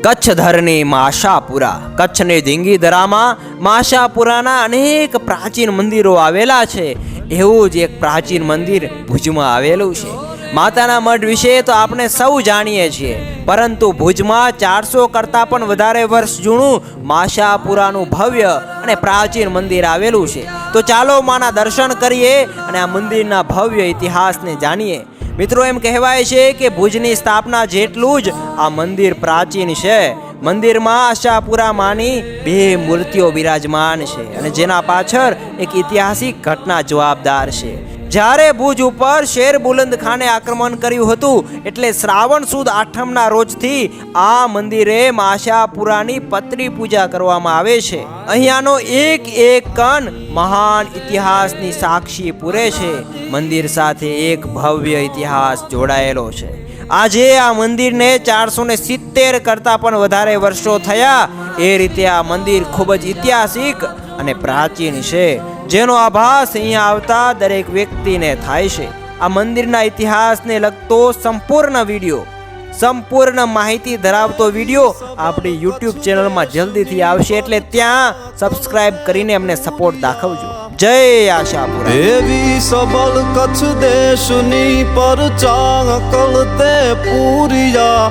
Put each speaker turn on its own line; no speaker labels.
કચ્છ ધરની માશાપુરા. કચ્છની ધીંગીધરામાં માશાપુરાના અનેક પ્રાચીન મંદિરો આવેલા છે. એવું જ એક પ્રાચીન મંદિર ભુજમાં આવેલું છે. માતાના મઢ વિશે તો આપણે સૌ જાણીએ છીએ, પરંતુ ભુજમાં 400 કરતાં પણ વધારે વર્ષ જૂનું માશાપુરાનું ભવ્ય અને પ્રાચીન મંદિર આવેલું છે. તો ચાલો માના દર્શન કરીએ અને આ મંદિરના ભવ્ય ઇતિહાસને જાણીએ. મિત્રો, એમ કહેવાય છે કે ભુજની સ્થાપના જેટલું જ આ મંદિર પ્રાચીન છે. મંદિરમાં આશાપુરા માની 2 મૂર્તિઓ બિરાજમાન છે અને જેના પાછળ એક ઐતિહાસિક ઘટના જવાબદાર છે. જ્યારે ભુજ ઉપર શેર બુલંદ ખાને આક્રમણ કર્યું હતું, એટલે શ્રાવણ સુદ આઠમના રોજથી આ મંદિરે આશાપુરાની પત્રી પૂજા કરવામાં આવે છે. અહીંયાનો એક એક કણ મહાન ઇતિહાસની સાક્ષી પૂરે છે. મંદિર સાથે એક ભવ્ય ઇતિહાસ જોડાયેલો છે. આજે આ મંદિરને 470 કરતાં પણ વધારે વર્ષો થયા. એ રીતે આ મંદિર ખૂબ જ ઐતિહાસિક અને પ્રાચીન છે, જેનો આભાસ અહીંયા આવતા દરેક વ્યક્તિને થાય છે. આ મંદિરના ઇતિહાસને લગતો સંપૂર્ણ માહિતી ધરાવતો વિડીયો આપણી YouTube ચેનલમાં જલ્દીથી આવશે, એટલે ત્યાં સબસ્ક્રાઇબ કરીને અમને સપોર્ટ દાખવજો. જય આશાપુરા.
એવી સબલ કચ્છ દેશની પર ચાકળ તે પૂરિયા